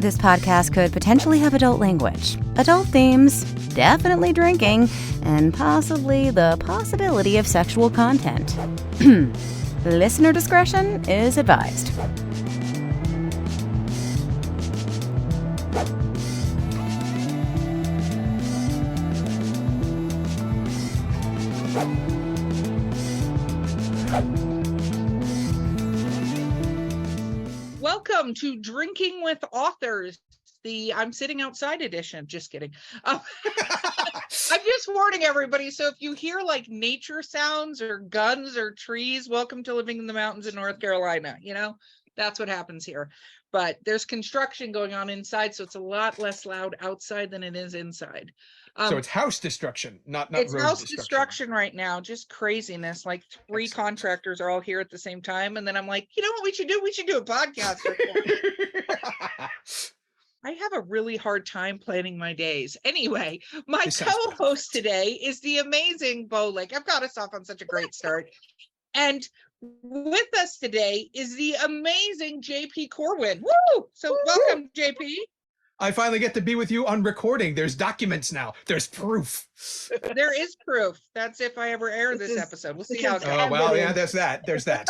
This podcast could potentially have adult language, adult themes, definitely drinking, and possibly the possibility of sexual content. Listener discretion is advised. Welcome to Drinking with Authors, the I'm Sitting Outside edition. Just kidding. I'm just warning everybody. So if you hear like nature sounds or guns or trees, welcome to living in the mountains in North Carolina. You know, that's what happens here. But there's construction going on inside, so it's a lot less loud outside than it is inside. So it's house destruction, not it's road house destruction right now. Just craziness. Like three Excellent. contractors are all here at the same time, and then I'm like, you know what we should do? We should do a podcast. I have a really hard time planning my days. Anyway, my co-host today is the amazing Bo Lake. I've got us off on such a great start. And with us today is the amazing JP Corwyn. Woo! So welcome, JP. I finally get to be with you on recording. There's documents now. There's proof. There is proof. That's if I ever air this episode. We'll see how it goes. Oh, well, yeah, there's that. There's that.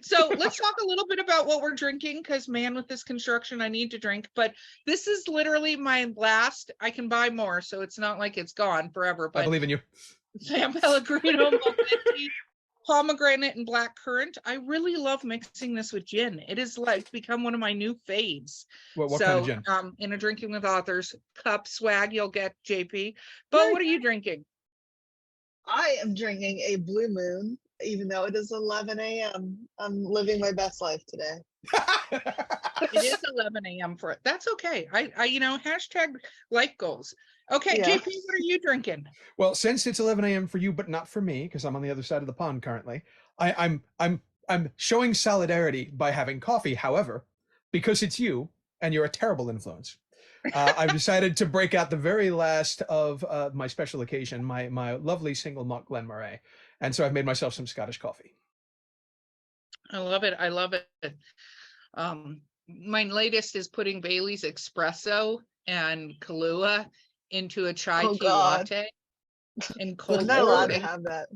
So let's talk a little bit about what we're drinking, because man, with this construction, I need to drink. But this is literally my last. I can buy more, so it's not like it's gone forever. But I believe in you. San Pellegrino, pomegranate, and black currant. I really love mixing this with gin. It is like become one of my new faves. What kind of gin? In a Drinking with Authors cup swag, you'll get JP. But what are you drinking? I am drinking a Blue Moon, even though it is 11 a.m. I'm living my best life today. It is 11 a.m. for it. That's okay. I hashtag life goals. Okay, Yeah. JP, what are you drinking? Well, since it's 11 a.m. for you, but not for me, because I'm on the other side of the pond currently, I'm showing solidarity by having coffee. However, because it's you and you're a terrible influence, I've decided to break out the very last of my special occasion, my lovely single malt Glenmorangie, and so I've made myself some Scottish coffee. I love it. I love it. My latest is putting Bailey's espresso and Kahlua into a chai tea latte and cold. I'm not allowed to have that.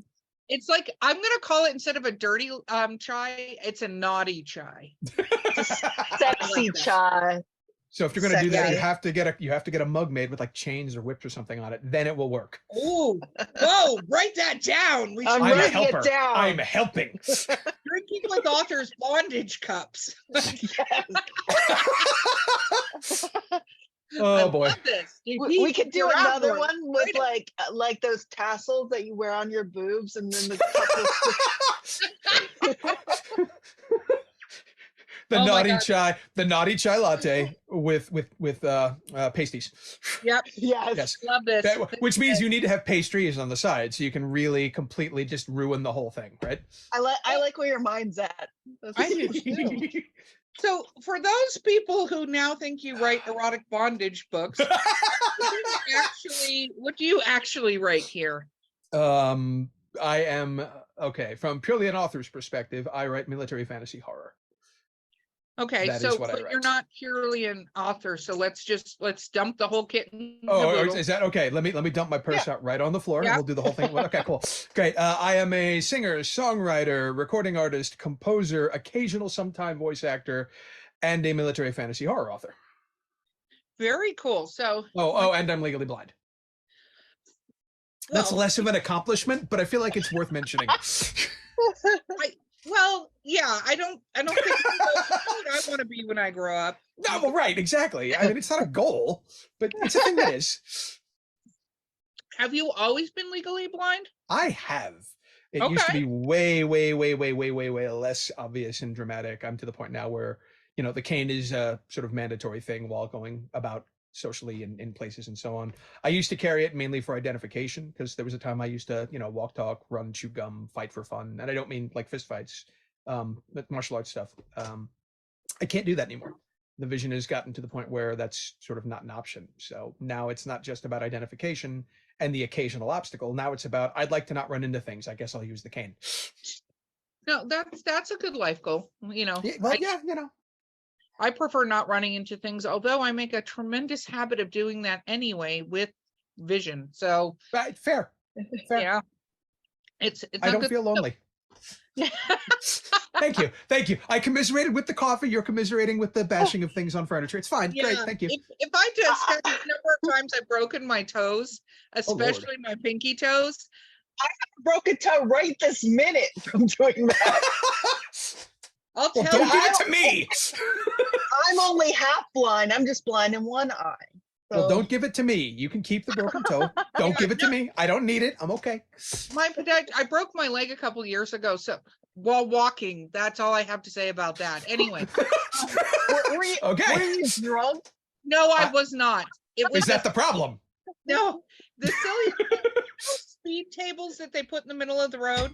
It's like, I'm gonna call it, instead of a dirty chai, it's a naughty chai. Sexy chai. So if you're going to do that, you have to get a mug made with like chains or whips or something on it. Then it will work. Oh, whoa! Write that down. I'm writing it down. I'm helping. Drinking with Authors bondage cups. Yes. Oh boy. Love this. We could do another one with like those tassels that you wear on your boobs, and then the the naughty chai latte with pasties. Yep. Yes. Love this. Which means you need to have pastries on the side so you can really completely just ruin the whole thing, right? I like where your mind's at. I do too. So for those people who now think you write erotic bondage books, what do you actually write here? I am from purely an author's perspective, I write military fantasy horror. Okay, so but you're not purely an author, so let's dump the whole kit. Is that okay? Let me dump my purse out right on the floor. Yeah. We'll do the whole thing. Okay, cool. Great. I am a singer, songwriter, recording artist, composer, occasional sometime voice actor, and a military fantasy horror author. Very cool. So and I'm legally blind. That's less of an accomplishment, but I feel like it's worth mentioning. Well, yeah, I don't think I want to be when I grow up. No, well, right, exactly. I mean, it's not a goal, but it's a thing that is. Have you always been legally blind? I have. It used to be way less obvious and dramatic. I'm to the point now where, the cane is a sort of mandatory thing while going about socially in places and so on. I used to carry it mainly for identification, because there was a time I used to, walk, talk, run, chew gum, fight for fun. And I don't mean like fist fights, but martial arts stuff. I can't do that anymore. The vision has gotten to the point where that's sort of not an option. So now it's not just about identification and the occasional obstacle. Now it's about, I'd like to not run into things. I guess I'll use the cane. No, that's a good life goal. Yeah, well, I prefer not running into things, although I make a tremendous habit of doing that anyway with vision. So Right, fair. yeah, it's I a don't good feel lonely. Thank you. I commiserated with the coffee. You're commiserating with the bashing of things on furniture. It's fine. Yeah, Great. Thank you. if I just had the number of times I've broken my toes, especially my pinky toes. I broke a toe right this minute from doing that. I'll tell don't you. give it to me. I'm only half blind. I'm just blind in one eye. So. Well, don't give it to me. You can keep the broken toe. Don't give it to me. I don't need it. I'm okay. I broke my leg a couple years ago, so while walking, that's all I have to say about that. Anyway, were you drunk? No, I was not. It was Is that the problem? No, the silly speed tables that they put in the middle of the road.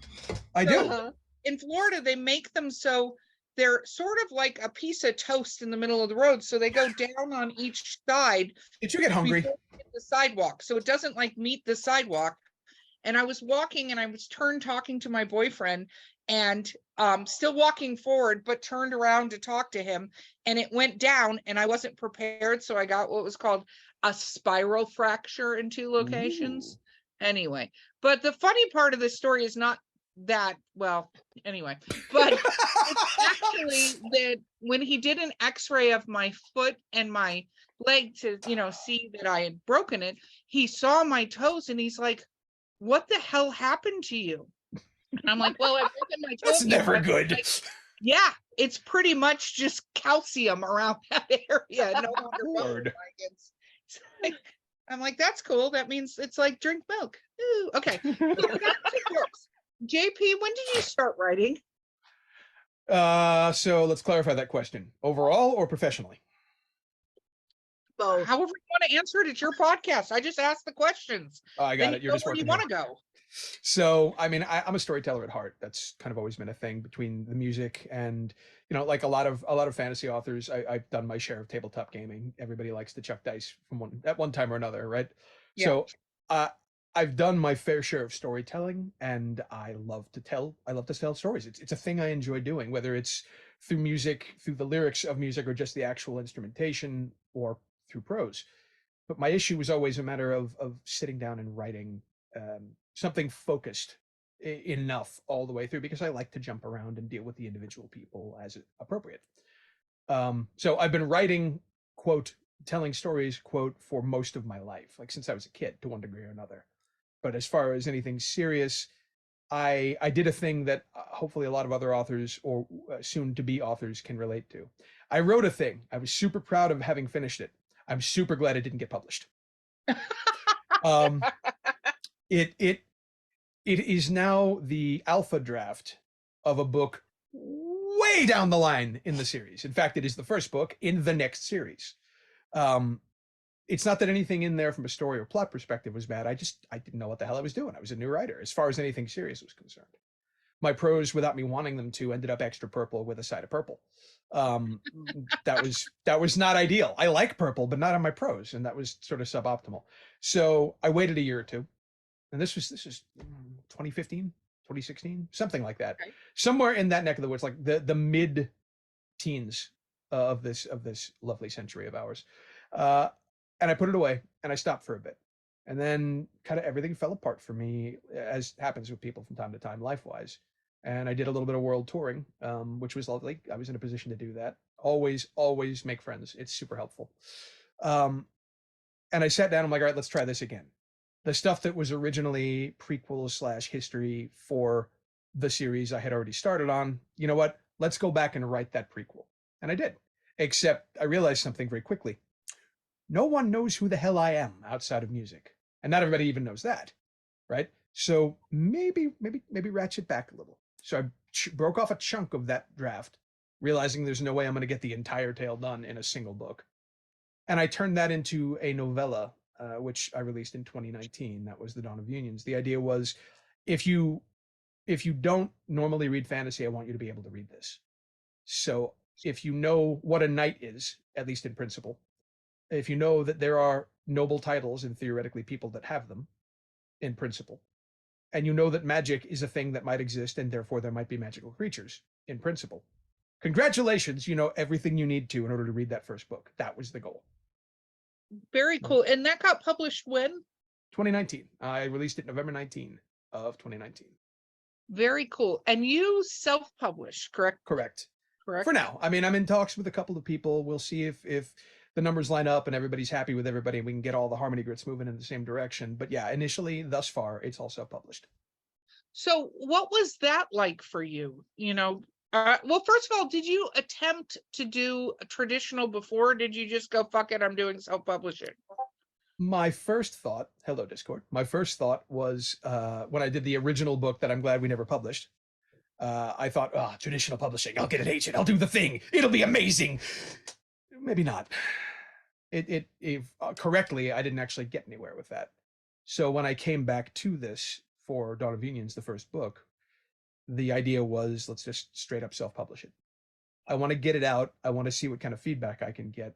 I do. In Florida, they make them so they're sort of like a piece of toast in the middle of the road. So they go down on each side. Did you get hungry? The sidewalk. So it doesn't like meet the sidewalk. And I was walking and I was talking to my boyfriend and still walking forward, but turned around to talk to him. And it went down and I wasn't prepared. So I got what was called a spiral fracture in 2 locations. Ooh. Anyway, but the funny part of this story is not that, well, anyway, but it's actually that when he did an x-ray of my foot and my leg to, see that I had broken it, he saw my toes and he's like, what the hell happened to you? And I'm like, well, I've broken my toes. That's never good. Like, yeah, it's pretty much just calcium around that area. No longer like, I'm like, that's cool. That means it's like drink milk. Ooh, okay. JP, when did you start writing? So let's clarify that question. Overall or professionally? Both. However you want to answer it, it's your podcast. I just asked the questions. Oh, I got it. You're just where you want to go. So, I mean, I'm a storyteller at heart. That's kind of always been a thing between the music and, like a lot of fantasy authors. I've done my share of tabletop gaming. Everybody likes to chuck dice at one time or another, right? Yeah. So, I've done my fair share of storytelling, and I love to tell stories. It's a thing I enjoy doing, whether it's through music, through the lyrics of music, or just the actual instrumentation, or through prose. But my issue was always a matter of sitting down and writing something focused enough all the way through, because I like to jump around and deal with the individual people as appropriate. So I've been writing, quote, telling stories, quote, for most of my life, like since I was a kid to one degree or another. But as far as anything serious, I did a thing that hopefully a lot of other authors or soon to be authors can relate to. I wrote a thing. I was super proud of having finished it. I'm super glad it didn't get published. It is now the alpha draft of a book way down the line in the series. In fact, it is the first book in the next series. It's not that anything in there from a story or plot perspective was bad. I didn't know what the hell I was doing. I was a new writer as far as anything serious was concerned. My prose, without me wanting them to, ended up extra purple with a side of purple. That was not ideal. I like purple, but not on my prose, and that was sort of suboptimal. So I waited a year or two, and this was 2015, 2016, something like that. Okay. Somewhere in that neck of the woods, like the mid teens of this lovely century of ours. And I put it away and I stopped for a bit. And then kind of everything fell apart for me, as happens with people from time to time, life-wise. And I did a little bit of world touring, which was lovely. I was in a position to do that. Always make friends. It's super helpful. And I sat down, I'm like, all right, let's try this again. The stuff that was originally prequel / history for the series I had already started on, you know what? Let's go back and write that prequel. And I did, except I realized something very quickly. No one knows who the hell I am outside of music. And not everybody even knows that, right? So maybe ratchet back a little. So I broke off a chunk of that draft, realizing there's no way I'm going to get the entire tale done in a single book. And I turned that into a novella, which I released in 2019. That was The Dawn of Unions. The idea was, if you don't normally read fantasy, I want you to be able to read this. So if you know what a knight is, at least in principle, if you know that there are noble titles and theoretically people that have them in principle, and you know that magic is a thing that might exist and therefore there might be magical creatures in principle, congratulations, you know everything you need to in order to read that first book. That was the goal. Very cool. And that got published when? 2019. I released it November 19 of 2019. Very cool. And you self-published, correct? Correct. Correct. For now. I mean, I'm in talks with a couple of people. We'll see if the numbers line up and everybody's happy with everybody and we can get all the harmony grits moving in the same direction. But yeah, initially, thus far, it's all self-published. So what was that like for you? You know, well, first of all, did you attempt to do a traditional before? Or did you just go, fuck it, I'm doing self-publishing? My first thought, hello Discord, my first thought was when I did the original book that I'm glad we never published, I thought, traditional publishing, I'll get an agent, I'll do the thing, it'll be amazing. Maybe not. Correctly, I didn't actually get anywhere with that. So when I came back to this for Dawn of Unions, the first book, the idea was, let's just straight up self-publish it. I want to get it out. I want to see what kind of feedback I can get.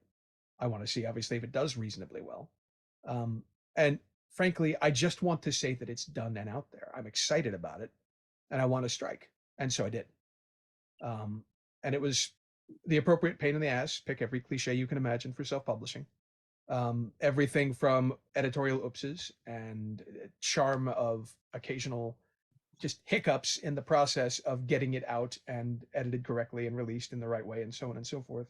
I want to see, obviously, if it does reasonably well. And frankly, I just want to say that it's done and out there. I'm excited about it and I want to strike. And so I did. And it was the appropriate pain in the ass, pick every cliche you can imagine for self-publishing. Everything from editorial oopses and charm of occasional just hiccups in the process of getting it out and edited correctly and released in the right way and so on and so forth.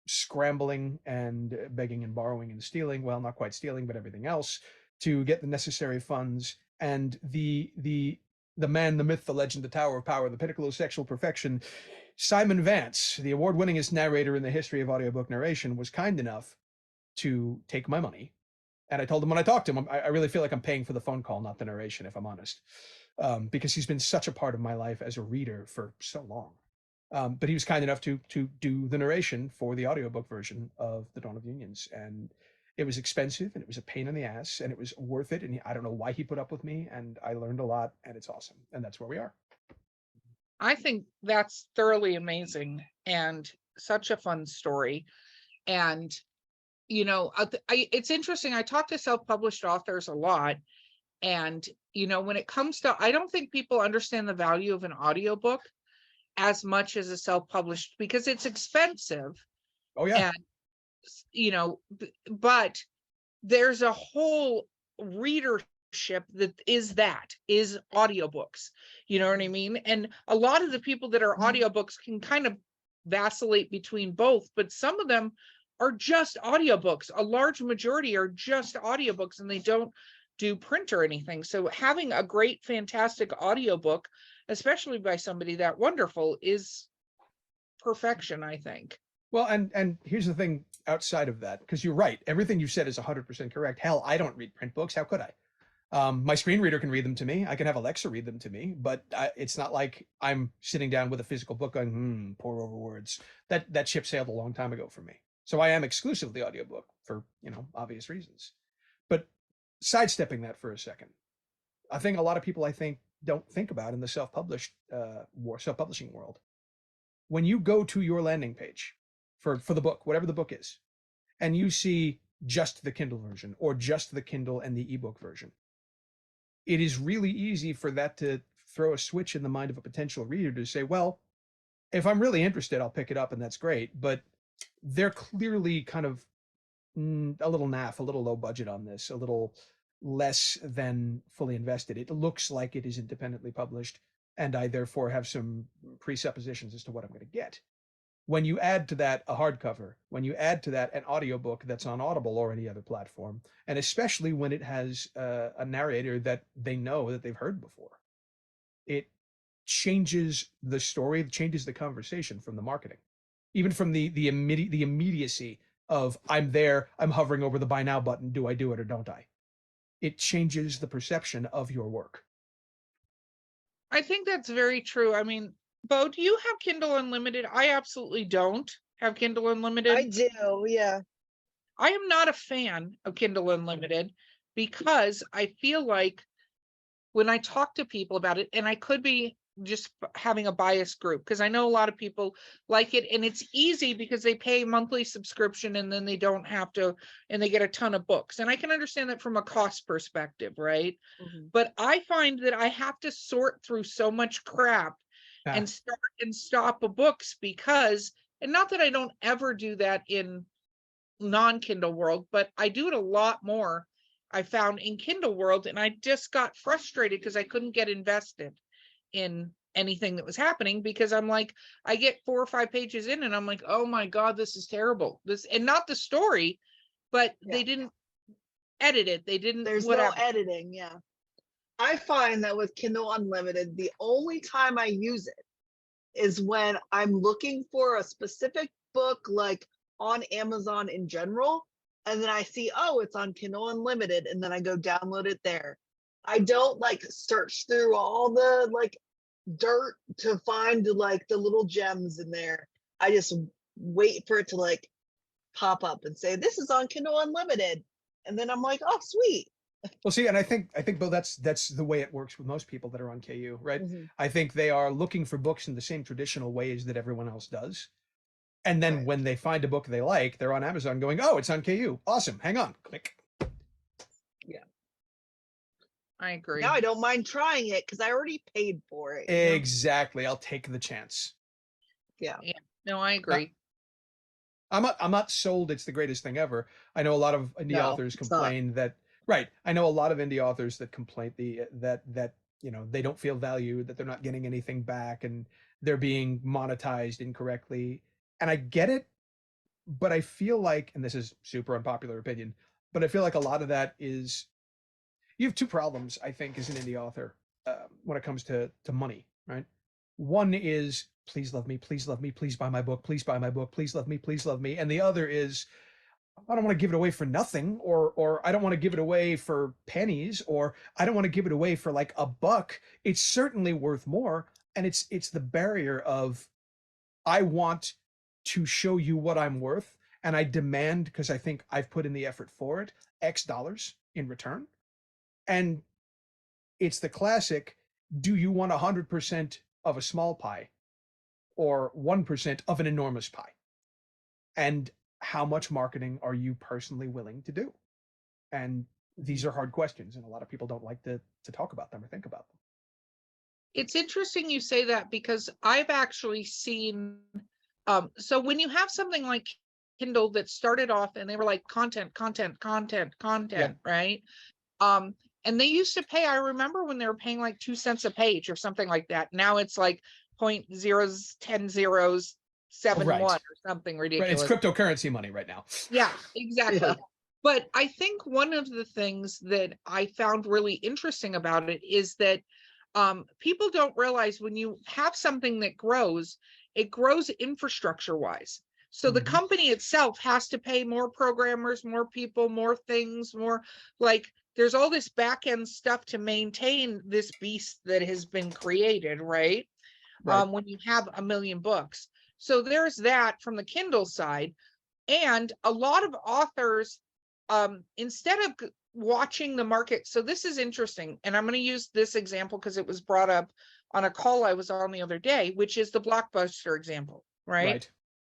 Scrambling and begging and borrowing and stealing, well, not quite stealing, but everything else to get the necessary funds. And the man, the myth, the legend, the tower of power, the pinnacle of sexual perfection, Simon Vance, the award-winningest narrator in the history of audiobook narration, was kind enough to take my money. And I told him when I talked to him, I really feel like I'm paying for the phone call, not the narration, if I'm honest, because he's been such a part of my life as a reader for so long. But he was kind enough to do the narration for the audiobook version of The Dawn of Unions. And it was expensive and it was a pain in the ass and it was worth it. And I don't know why he put up with me, and I learned a lot, and it's awesome. And that's where we are. I think that's thoroughly amazing and such a fun story. And, you know, it's interesting. I talk to self-published authors a lot. And, you know, when it comes to, I don't think people understand the value of an audiobook as much as a self-published, because it's expensive. Oh yeah. And, you know, but there's a whole readership that is audiobooks, you know what I mean? And a lot of the people that are audiobooks can kind of vacillate between both, but some of them are just audiobooks. A large majority are just audiobooks and they don't do print or anything. So having a great, fantastic audiobook, especially by somebody that wonderful, is perfection, I think. Well, and here's the thing outside of that, because you're right, everything you said is 100% correct. Hell, I don't read print books. How could I? My screen reader can read them to me. I can have Alexa read them to me, but it's not like I'm sitting down with a physical book going, pour over words. That ship sailed a long time ago for me. So I am exclusively audiobook for, you know, obvious reasons. But sidestepping that for a second, I think a lot of people, don't think about in the self-publishing world. When you go to your landing page for the book, whatever the book is, and you see just the Kindle version or just the Kindle and the ebook version, it is really easy for that to throw a switch in the mind of a potential reader to say, well, if I'm really interested, I'll pick it up and that's great. But they're clearly kind of a little naff, a little low budget on this, a little less than fully invested. It looks like it is independently published, and I therefore have some presuppositions as to what I'm going to get. When you add to that a hardcover, when you add to that an audiobook that's on Audible or any other platform, and especially when it has a narrator that they know that they've heard before, it changes the story, it changes the conversation from the marketing, even from the immediacy of I'm there, I'm hovering over the buy now button, do I do it or don't I? It changes the perception of your work. I think that's very true. I mean, Bo, do you have Kindle Unlimited? I absolutely don't have Kindle Unlimited. I do, yeah. I am not a fan of Kindle Unlimited because I feel like when I talk to people about it, and I could be just having a biased group, because I know a lot of people like it, and it's easy because they pay a monthly subscription and then they don't have to, and they get a ton of books. And I can understand that from a cost perspective, right? Mm-hmm. But I find that I have to sort through so much crap and start and stop books because, and not that I don't ever do that in non-Kindle world, but I do it a lot more, I found, in Kindle world, and I just got frustrated because I couldn't get invested in anything that was happening, because I'm like, I get 4 or 5 pages in and I'm like, oh my God, this is terrible. This, and not the story, but they didn't edit it. They didn't, There's whatever. no editing. Yeah. I find that with Kindle Unlimited, the only time I use it is when I'm looking for a specific book, like on Amazon in general, and then I see, oh, it's on Kindle Unlimited, and then I go download it there. I don't like search through all the like dirt to find like the little gems in there. I just wait for it to like pop up and say, this is on Kindle Unlimited, and then I'm like, oh, sweet. Well, see, and I think Bill, that's the way it works with most people that are on KU, right? Mm-hmm. I think they are looking for books in the same traditional ways that everyone else does. And then when they find a book they like, they're on Amazon going, oh, it's on KU. Awesome. Hang on. Click. Yeah. I agree. Now I don't mind trying it because I already paid for it. Exactly. I'll take the chance. Yeah. No, I agree. I'm not sold it's the greatest thing ever. I know a lot of indie authors complain that, right. I know a lot of indie authors that complain that you know, they don't feel valued, that they're not getting anything back, and they're being monetized incorrectly. And I get it, but I feel like, and this is super unpopular opinion, but I feel like a lot of that is, you have 2 problems, I think, as an indie author when it comes to money, right? One is, please love me, please love me, please buy my book, please buy my book, please love me, please love me. And the other is, I don't want to give it away for nothing, or I don't want to give it away for pennies, or I don't want to give it away for like $1. It's certainly worth more. And it's the barrier of, I want to show you what I'm worth, and I demand, because I think I've put in the effort for it, X dollars in return. And it's the classic, do you want 100% of a small pie or 1% of an enormous pie? And how much marketing are you personally willing to do? And these are hard questions, and a lot of people don't like to talk about them or think about them. It's interesting you say that, because I've actually seen, so when you have something like Kindle that started off and they were like content, right? And they used to pay, I remember when they were paying like 2 cents a page or something like that. Now it's like 0.01071 or something ridiculous. Right, it's cryptocurrency money right now. Yeah, exactly. But I think one of the things that I found really interesting about it is that people don't realize, when you have something that grows, it grows infrastructure wise. So the company itself has to pay more programmers, more people, more things, more, like, there's all this back end stuff to maintain this beast that has been created, right? When you have 1 million books. So there's that from the Kindle side. And a lot of authors, instead of watching the market, so this is interesting, and I'm going to use this example because it was brought up on a call I was on the other day, which is the Blockbuster example, right?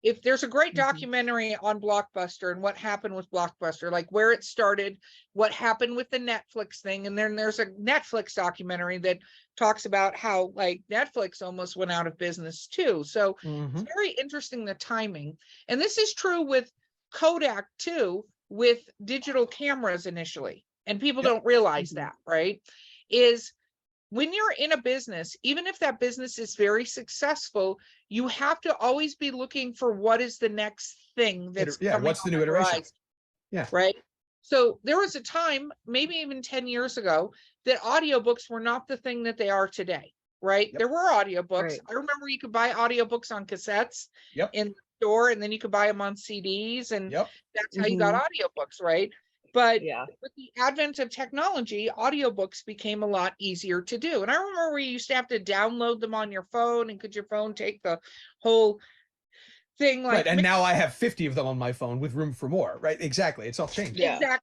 If there's a great documentary on Blockbuster and what happened with Blockbuster, like where it started, what happened with the Netflix thing, and then there's a Netflix documentary that talks about how like Netflix almost went out of business too. So it's very interesting, the timing. And this is true with Kodak too, with digital cameras initially, and people don't realize that, right? Is when you're in a business, even if that business is very successful, you have to always be looking for what is the next thing that's coming. What's the new iteration? Right. So there was a time, maybe even 10 years ago, that audiobooks were not the thing that they are today, right? There were audiobooks. I remember you could buy audiobooks on cassettes in the store, and then you could buy them on CDs, and that's how you got audiobooks, right? But with the advent of technology, audiobooks became a lot easier to do. And I remember we used to have to download them on your phone, and could your phone take the whole thing? Like, and now I have 50 of them on my phone with room for more, right? Exactly. It's all changed. Exactly.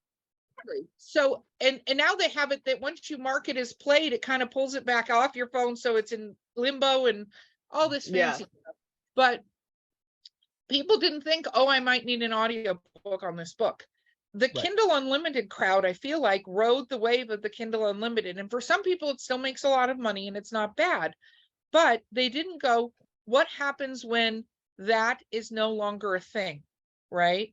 So, and now they have it that once you mark it as played, it kind of pulls it back off your phone, so it's in limbo and all this fancy stuff. But people didn't think, oh, I might need an audiobook on this book. The Kindle Unlimited crowd, I feel like, rode the wave of the Kindle Unlimited. And for some people, it still makes a lot of money and it's not bad. But they didn't go, what happens when that is no longer a thing, right?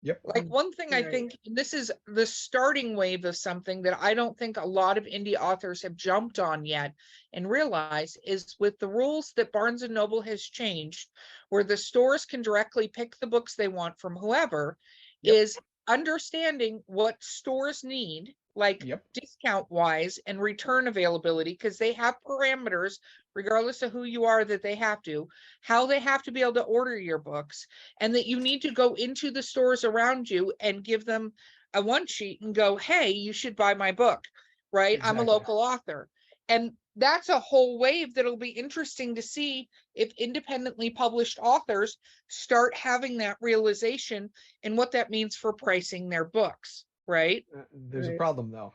Yep. Like one thing I think, this is the starting wave of something that I don't think a lot of indie authors have jumped on yet and realized, is with the rules that Barnes and Noble has changed, where the stores can directly pick the books they want from whoever, is understanding what stores need, like discount wise and return availability, because they have parameters, regardless of who you are, that they have to, how they have to be able to order your books, and that you need to go into the stores around you and give them a one sheet and go, hey, you should buy my book, right? I'm a local author. And that's a whole wave that'll be interesting to see if independently published authors start having that realization and what that means for pricing their books, right? There's a problem though.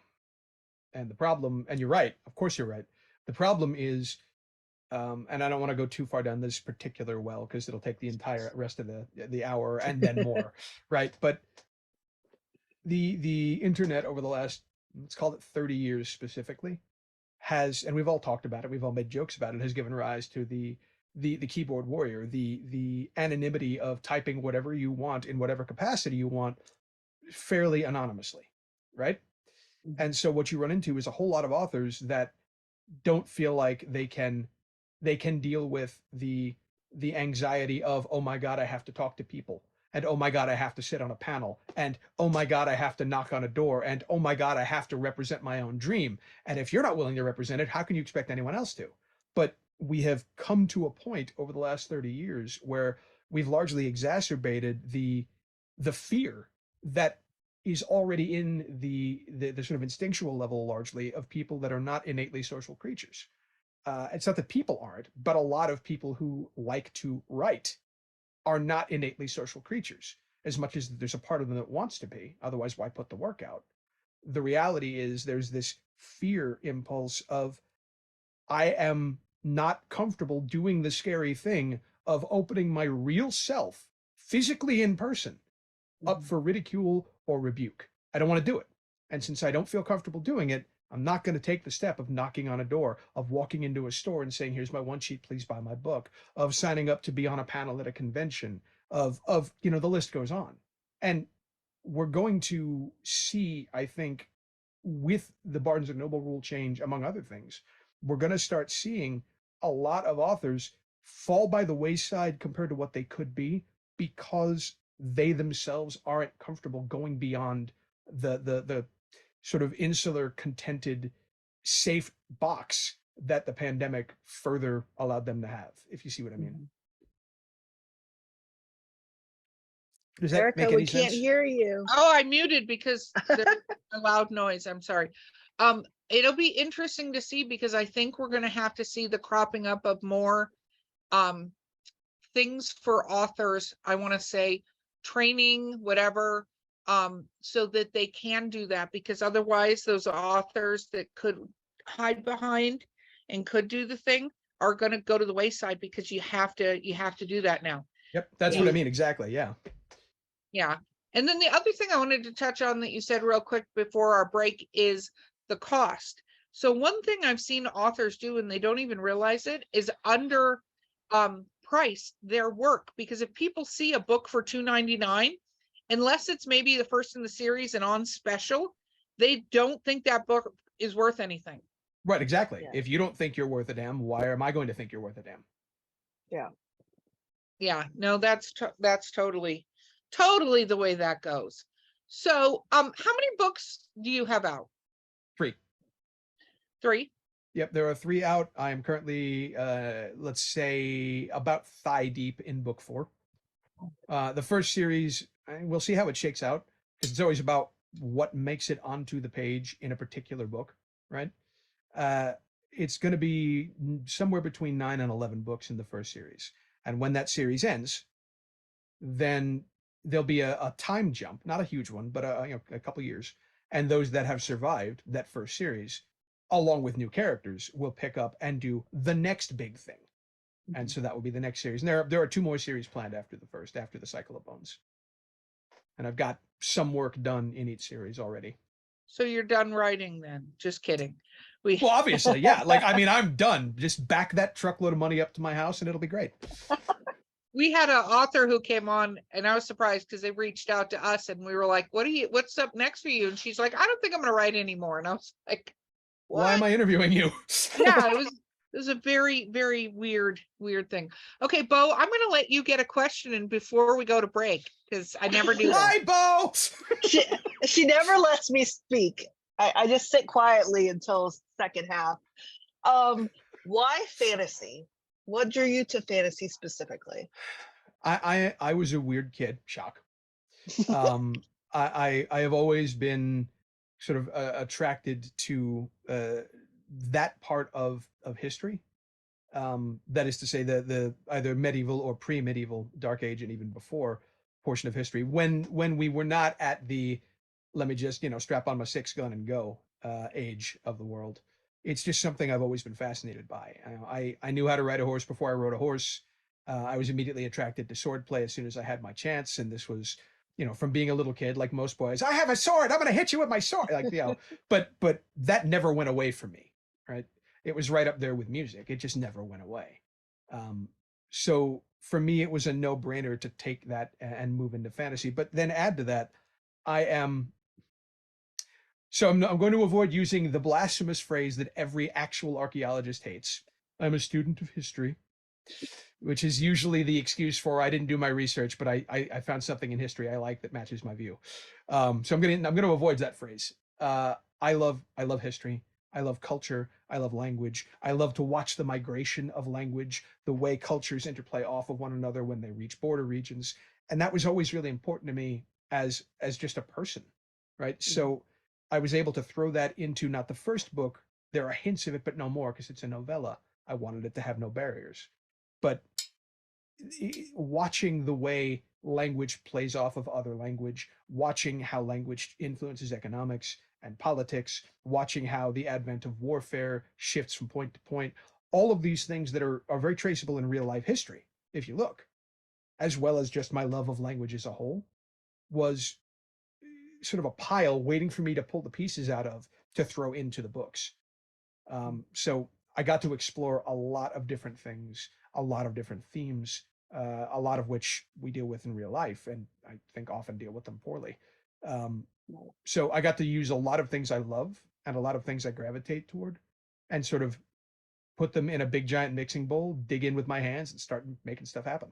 And the problem, and you're right, of course you're right. The problem is, and I don't want to go too far down this particular well because it'll take the entire rest of the hour and then more, right? But the internet over the last, let's call it 30 years specifically, has, and we've all talked about it, we've all made jokes about it, has given rise to the keyboard warrior, the anonymity of typing whatever you want in whatever capacity you want, fairly anonymously, right? And so what you run into is a whole lot of authors that don't feel like they can deal with the anxiety of, oh my God, I have to talk to people, and oh my God, I have to sit on a panel, and oh my God, I have to knock on a door, and oh my God, I have to represent my own dream. And if you're not willing to represent it, how can you expect anyone else to? But we have come to a point over the last 30 years where we've largely exacerbated the fear that is already in the sort of instinctual level, largely, of people that are not innately social creatures. It's not that people aren't, but a lot of people who like to write are not innately social creatures, as much as there's a part of them that wants to be. Otherwise, why put the work out? The reality is there's this fear impulse of, I am not comfortable doing the scary thing of opening my real self physically in person up for ridicule or rebuke. I don't want to do it. And since I don't feel comfortable doing it, I'm not going to take the step of knocking on a door, of walking into a store and saying, here's my one sheet, please buy my book, of signing up to be on a panel at a convention, of the list goes on. And we're going to see, I think, with the Barnes and Noble rule change, among other things, we're going to start seeing a lot of authors fall by the wayside compared to what they could be, because they themselves aren't comfortable going beyond the sort of insular, contented, safe box that the pandemic further allowed them to have, if you see what I mean. Does that Erica, make any we sense? can't hear you. Oh, I muted because there's a loud noise. I'm sorry. It'll be interesting to see, because I think we're going to have to see the cropping up of more things for authors. I want to say training, whatever, so that they can do that, because otherwise those authors that could hide behind and could do the thing are going to go to the wayside, because you have to do that now. Yep, that's what I mean. Exactly. Yeah. And then the other thing I wanted to touch on that you said real quick before our break is the cost. So one thing I've seen authors do, and they don't even realize it, is under price their work. Because if people see a book for $2.99, unless it's maybe the first in the series and on special, they don't think that book is worth anything. Right, exactly. If you don't think you're worth a damn, why am I going to think you're worth a damn? Yeah, no, that's totally the way that goes. So how many books do you have out? 3. Yep, there are 3 out. I am currently let's say about thigh deep in book 4. The first series, we'll see how it shakes out, because it's always about what makes it onto the page in a particular book, right? It's going to be somewhere between 9 and 11 books in the first series. And when that series ends, then there'll be a time jump, not a huge one, but a couple years. And those that have survived that first series, along with new characters, will pick up and do the next big thing. And so that will be the next series. And there are 2 more series planned after the first, after the Cycle of Bones. And I've got some work done in each series already. So you're done writing then? Just kidding. Well, obviously, yeah. Like, I mean, I'm done. Just back that truckload of money up to my house and it'll be great. We had an author who came on, and I was surprised because they reached out to us and we were like, what's up next for you? And she's like, I don't think I'm going to write anymore. And I was like, what? Why am I interviewing you? Yeah, it was a very, very weird thing. Okay, Bo, I'm going to let you get a question in before we go to break, because I never do that. Hi, Bo. She never lets me speak. I just sit quietly until second half. Why fantasy? What drew you to fantasy specifically? I was a weird kid. Shock. I have always been sort of attracted to that part of history. That is to say, the either medieval or pre-medieval, Dark Age, and even before portion of history, when we were not at the let me just strap on my 6-gun and go age of the world. It's just something I've always been fascinated by. I knew how to ride a horse before I rode a horse. I was immediately attracted to swordplay as soon as I had my chance, and this was from being a little kid, like most boys, I have a sword, I'm going to hit you with my sword, but that never went away from me, right? It was right up there with music. It just never went away. So for me, it was a no-brainer to take that and move into fantasy. But then add to that, I'm going to avoid using the blasphemous phrase that every actual archaeologist hates. I'm a student of history, which is usually the excuse for I didn't do my research, but I found something in history I like that matches my view. So I'm going to avoid that phrase. I love history. I love culture. I love language. I love to watch the migration of language, the way cultures interplay off of one another when they reach border regions. And that was always really important to me as just a person, right? Mm-hmm. So I was able to throw that into not the first book. There are hints of it, but no more, because it's a novella. I wanted it to have no barriers. But watching the way language plays off of other language, watching how language influences economics and politics, watching how the advent of warfare shifts from point to point, all of these things that are very traceable in real life history, if you look, as well as just my love of language as a whole, was sort of a pile waiting for me to pull the pieces out of to throw into the books. So I got to explore a lot of different things, a lot of different themes, a lot of which we deal with in real life, and I think often deal with them poorly. So I got to use a lot of things I love and a lot of things I gravitate toward, and sort of put them in a big giant mixing bowl, dig in with my hands, and start making stuff happen.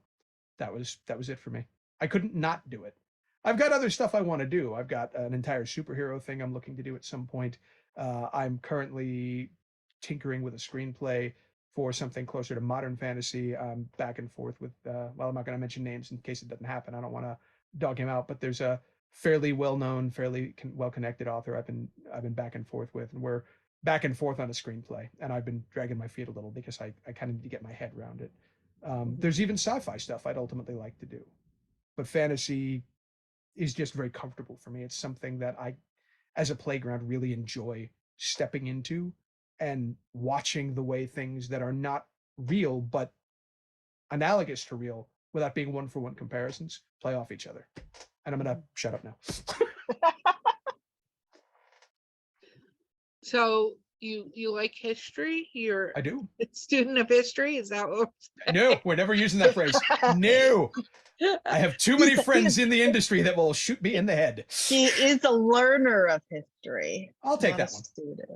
That was it for me. I couldn't not do it. I've got other stuff I want to do. I've got an entire superhero thing I'm looking to do at some point. I'm currently tinkering with a screenplay for something closer to modern fantasy. I'm back and forth with, I'm not going to mention names in case it doesn't happen. I don't want to dog him out, but there's a fairly well-known, fairly well-connected author I've been back and forth with, and we're back and forth on a screenplay, and I've been dragging my feet a little because I kind of need to get my head around it. There's even sci-fi stuff I'd ultimately like to do, but fantasy is just very comfortable for me. It's something that I, as a playground, really enjoy stepping into and watching the way things that are not real but analogous to real, without being one-for-one comparisons, play off each other. And I'm gonna shut up now. So you like history? I do. A student of history? Is that what? No, we're never using that phrase. No. I have too many friends in the industry that will shoot me in the head. He is a learner of history. I'll take that one.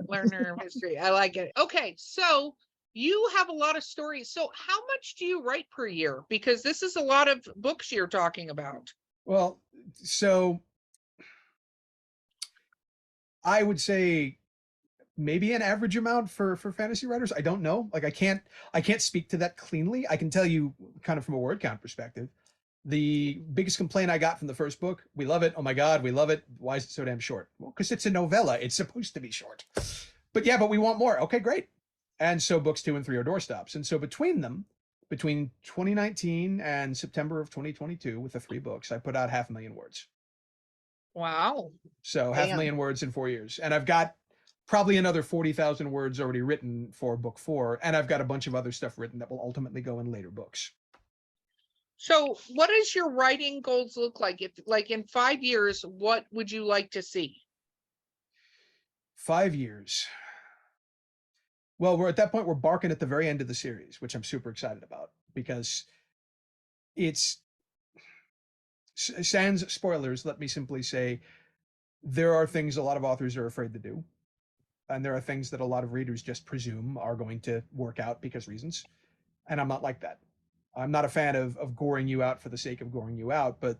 Learner of history. I like it. Okay, so you have a lot of stories. So how much do you write per year? Because this is a lot of books you're talking about. Well, so I would say maybe an average amount for fantasy writers. I don't know. Like I can't speak to that cleanly. I can tell you kind of from a word count perspective. The biggest complaint I got from the first book, we love it. Oh my God, we love it. Why is it so damn short? Well, because it's a novella. It's supposed to be short. But we want more. Okay, great. And so books 2 and 3 are doorstops. And so between 2019 and September of 2022, with the 3 books, I put out 500,000 words. Wow. So 500,000 words in 4 years. And I've got probably another 40,000 words already written for book 4. And I've got a bunch of other stuff written that will ultimately go in later books. So what does your writing goals look like? If like in 5 years, what would you like to see? 5 years. Well, we're at that point, we're barking at the very end of the series, which I'm super excited about because it's sans spoilers. Let me simply say there are things a lot of authors are afraid to do. And there are things that a lot of readers just presume are going to work out because reasons. And I'm not like that. I'm not a fan of goring you out for the sake of goring you out, but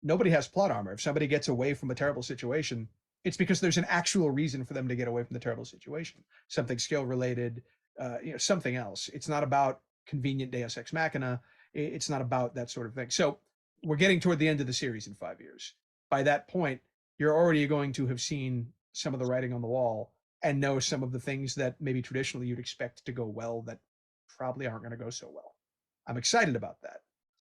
nobody has plot armor. If somebody gets away from a terrible situation, it's because there's an actual reason for them to get away from the terrible situation. Something skill related, something else. It's not about convenient Deus Ex Machina. It's not about that sort of thing. So we're getting toward the end of the series in 5 years. By that point, you're already going to have seen some of the writing on the wall and know some of the things that maybe traditionally you'd expect to go well that probably aren't going to go so well. I'm excited about that.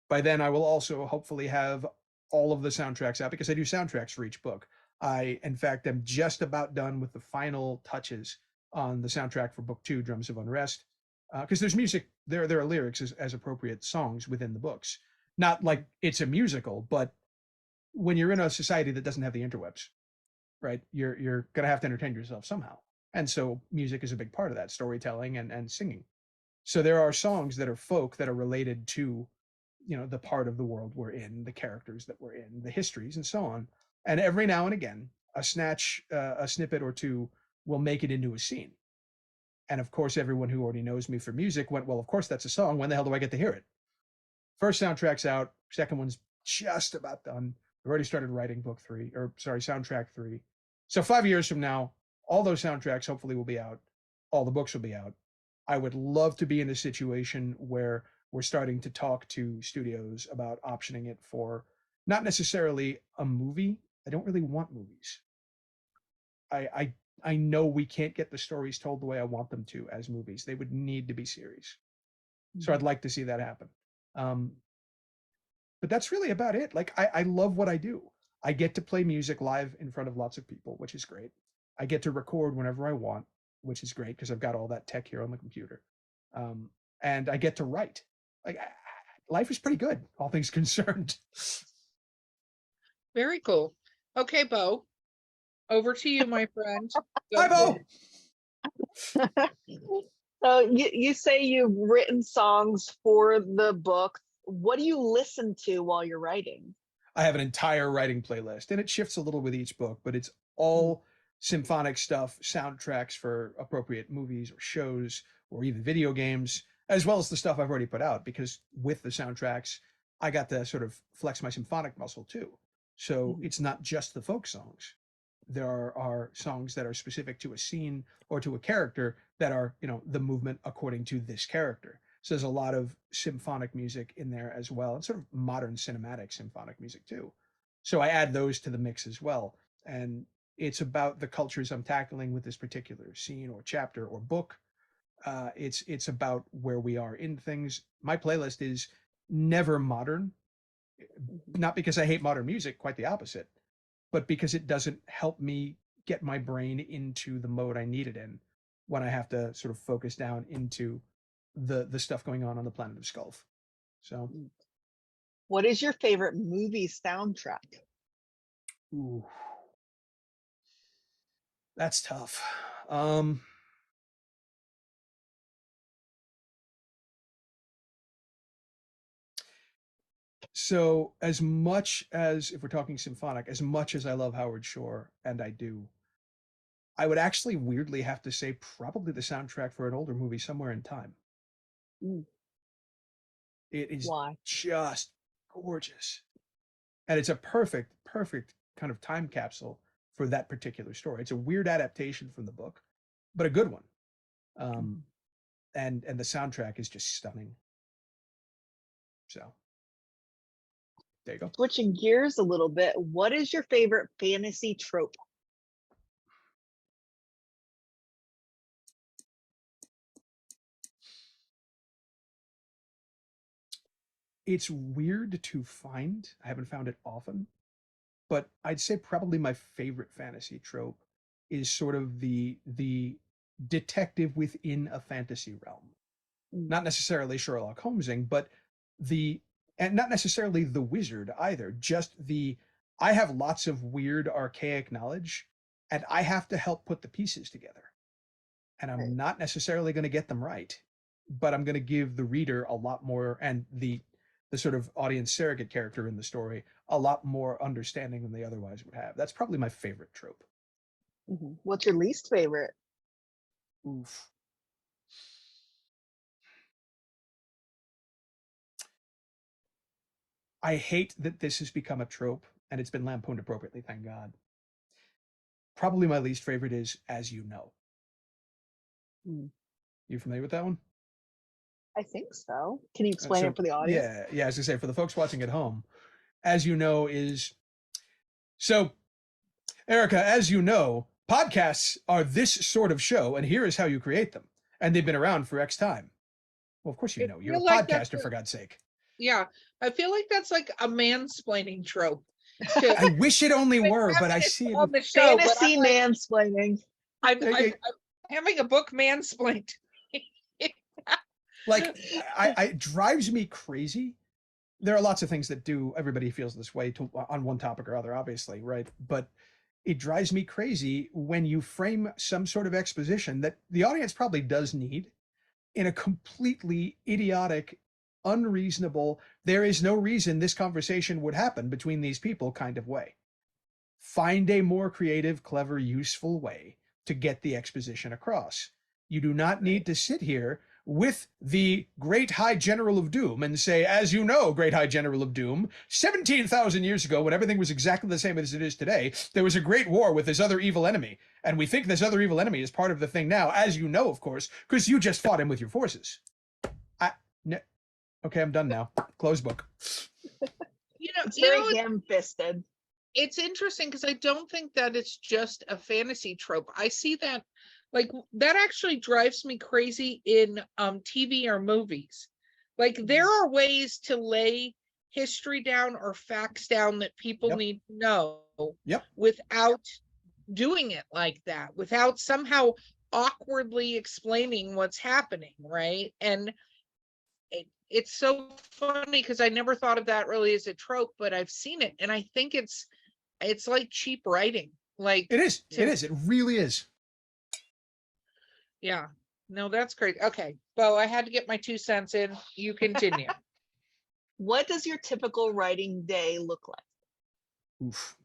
By then, I will also hopefully have all of the soundtracks out because I do soundtracks for each book. I, in fact, am just about done with the final touches on the soundtrack for book 2, Drums of Unrest, because there's music, there are lyrics as appropriate songs within the books. Not like it's a musical, but when you're in a society that doesn't have the interwebs, right, you're going to have to entertain yourself somehow. And so music is a big part of that, storytelling and singing. So there are songs that are folk that are related to, the part of the world we're in, the characters that we're in, the histories, and so on. And every now and again, a snippet or two will make it into a scene. And of course, everyone who already knows me for music went, well, of course, that's a song. When the hell do I get to hear it? First soundtrack's out. Second one's just about done. I've already started writing soundtrack 3. So 5 years from now, all those soundtracks hopefully will be out. All the books will be out. I would love to be in a situation where we're starting to talk to studios about optioning it for not necessarily a movie. I don't really want movies. I know we can't get the stories told the way I want them to as movies. They would need to be series. So I'd like to see that happen. But that's really about it. Like I love what I do. I get to play music live in front of lots of people, which is great. I get to record whenever I want, which is great because I've got all that tech here on the computer. And I get to write. Like life is pretty good, all things concerned. Very cool. Okay, Bo, over to you, my friend. Hi, Bo. So you say you've written songs for the book. What do you listen to while you're writing? I have an entire writing playlist, and it shifts a little with each book, but it's all symphonic stuff, soundtracks for appropriate movies or shows or even video games, as well as the stuff I've already put out, because with the soundtracks, I got to sort of flex my symphonic muscle too. So it's not just the folk songs. There are songs that are specific to a scene or to a character that are, the movement according to this character. So there's a lot of symphonic music in there as well, and sort of modern cinematic symphonic music too. So I add those to the mix as well. And it's about the cultures I'm tackling with this particular scene or chapter or book. It's about where we are in things. My playlist is never modern, not because I hate modern music, quite the opposite, but because it doesn't help me get my brain into the mode I need it in when I have to sort of focus down into the stuff going on the planet of Skulf. So, what is your favorite movie soundtrack? Ooh, that's tough. So as much as, if we're talking symphonic, as much as I love Howard Shore, and I do, I would actually weirdly have to say probably the soundtrack for an older movie, Somewhere in Time. It is Why? just gorgeous. And it's a perfect kind of time capsule for that particular story. It's a weird adaptation from the book, but a good one. And the soundtrack is just stunning. So there you go. Switching gears a little bit, what is your favorite fantasy trope? It's weird to find. I haven't found it often, but I'd say probably my favorite fantasy trope is sort of the detective within a fantasy realm. Not necessarily Sherlock Holmesing, but and not necessarily the wizard either, just I have lots of weird archaic knowledge and I have to help put the pieces together. And I'm not necessarily going to get them right, but I'm going to give the reader a lot more, and the sort of audience surrogate character in the story a lot more understanding than they otherwise would have. That's probably my favorite trope. What's your least favorite? Oof. I hate that this has become a trope, and it's been lampooned appropriately, thank God. Probably my least favorite is "as you know." You familiar with that one? I think so. Can you explain it for the audience? Yeah. As I say, for the folks watching at home, "as you know" is so. Erica, as you know, podcasts are this sort of show, and here is how you create them, and they've been around for X time. Well, of course you know. You're a podcaster, for God's sake. Yeah, I feel like that's like a mansplaining trope. I wish it only were, but I see it on the show. Fantasy mansplaining. I'm having a book mansplained. Like, it drives me crazy. There are lots of things that do. Everybody feels this way on one topic or other, obviously, right? But it drives me crazy when you frame some sort of exposition that the audience probably does need in a completely idiotic, unreasonable, there is no reason this conversation would happen between these people kind of way. Find a more creative, clever, useful way to get the exposition across. You do not need to sit here with the great high general of doom and say, "as you know, great high general of doom, 17,000 years ago, when everything was exactly the same as it is today, there was a great war with this other evil enemy. And we think this other evil enemy is part of the thing now, as you know, of course, because you just fought him with your forces." No. Okay, I'm done now. Close book. It's very ham-fisted. It's interesting because I don't think that it's just a fantasy trope. I see that, like, that actually drives me crazy in TV or movies. Like, there are ways to lay history down or facts down that people need to know without doing it like that, without somehow awkwardly explaining what's happening, right? And it's so funny because I never thought of that really as a trope, but I've seen it, and I think it's like cheap writing. Like, it is. It really is. Yeah. No, that's great. Okay. Well, I had to get my 2 cents in. You continue. What does your typical writing day look like? Oof.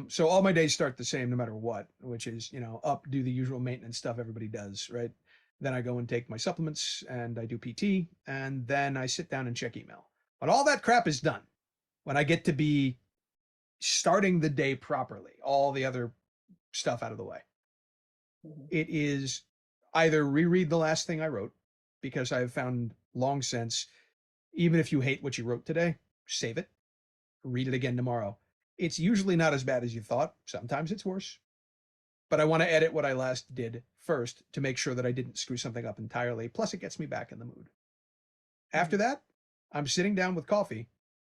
So all my days start the same no matter what, which is, up, do the usual maintenance stuff everybody does, right? Then I go and take my supplements and I do PT, and then I sit down and check email. But all that crap is done when I get to be starting the day properly, all the other stuff out of the way. It is either reread the last thing I wrote, because I've found long since, even if you hate what you wrote today, save it, read it again tomorrow. It's usually not as bad as you thought. Sometimes it's worse. But I want to edit what I last did first to make sure that I didn't screw something up entirely. Plus, it gets me back in the mood. After that, I'm sitting down with coffee,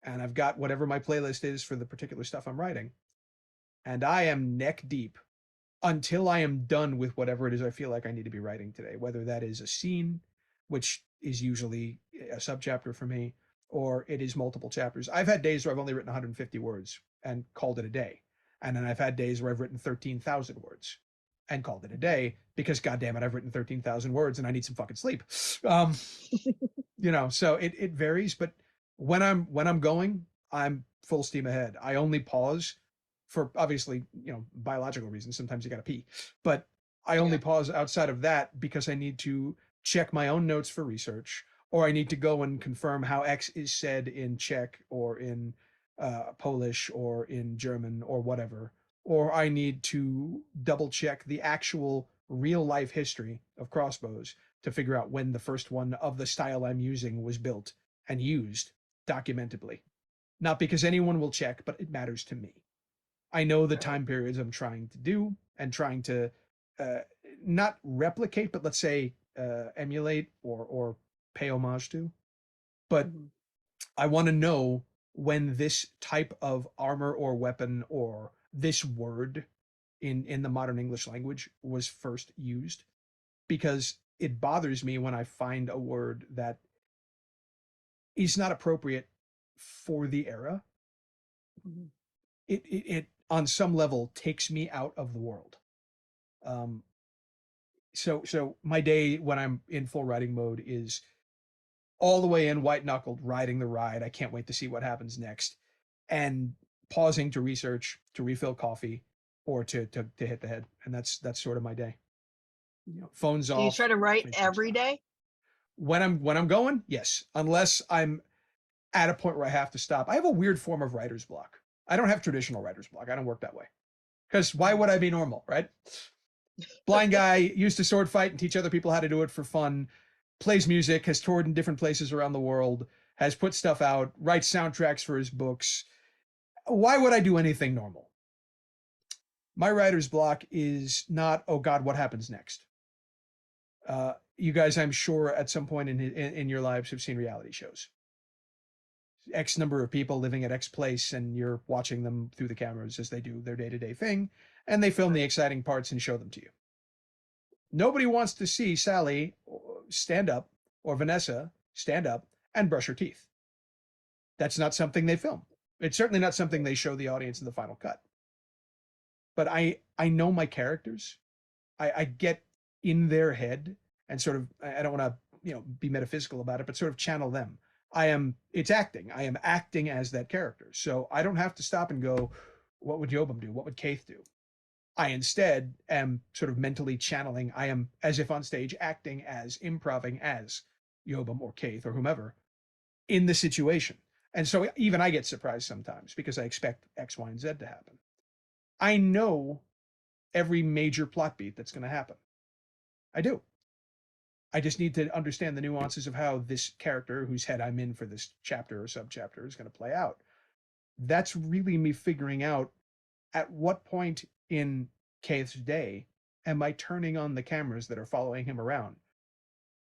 and I've got whatever my playlist is for the particular stuff I'm writing. And I am neck deep until I am done with whatever it is I feel like I need to be writing today, whether that is a scene, which is usually a subchapter for me, or it is multiple chapters. I've had days where I've only written 150 words and called it a day. And then I've had days where I've written 13,000 words and called it a day, because goddamn it, I've written 13,000 words and I need some fucking sleep. So it varies, but when I'm going, I'm full steam ahead. I only pause for, obviously, biological reasons. Sometimes you got to pee, but I only pause outside of that because I need to check my own notes for research, or I need to go and confirm how X is said in Czech or in Polish or in German or whatever, or I need to double check the actual real life history of crossbows to figure out when the first one of the style I'm using was built and used documentably. Not because anyone will check, but it matters to me. I know the time periods I'm trying to do and trying to not replicate, but let's say emulate or pay homage to. But I want to know when this type of armor or weapon or this word in the modern English language was first used, because it bothers me when I find a word that is not appropriate for the era. It on some level takes me out of the world. So my day when I'm in full writing mode is all the way in, white knuckled, riding the ride. I can't wait to see what happens next, and pausing to research, to refill coffee, or to hit the head. And that's sort of my day. Phones off. Do you try to write every day? When I'm going, yes. Unless I'm at a point where I have to stop. I have a weird form of writer's block. I don't have traditional writer's block. I don't work that way. Because why would I be normal, right? Blind guy, used to sword fight and teach other people how to do it for fun, plays music, has toured in different places around the world, has put stuff out, writes soundtracks for his books. Why would I do anything normal? My writer's block is not, oh God, what happens next? You guys, I'm sure at some point in your lives have seen reality shows. X number of people living at X place, and you're watching them through the cameras as they do their day-to-day thing, and they film the exciting parts and show them to you. Nobody wants to see Sally stand up or Vanessa stand up and brush her teeth. That's not something they film. It's certainly not something they show the audience in the final cut. But I know my characters. I get in their head and sort of, I don't want to, be metaphysical about it, but sort of channel them. It's acting. I am acting as that character. So I don't have to stop and go, what would Yobam do? What would Kaith do? I instead am sort of mentally channeling. I am, as if on stage, acting as, improving as Yobam or Kaith or whomever in the situation. And so even I get surprised sometimes because I expect X, Y, and Z to happen. I know every major plot beat that's going to happen. I do. I just need to understand the nuances of how this character, whose head I'm in for this chapter or subchapter, is going to play out. That's really me figuring out at what point in Kaith's day am I turning on the cameras that are following him around.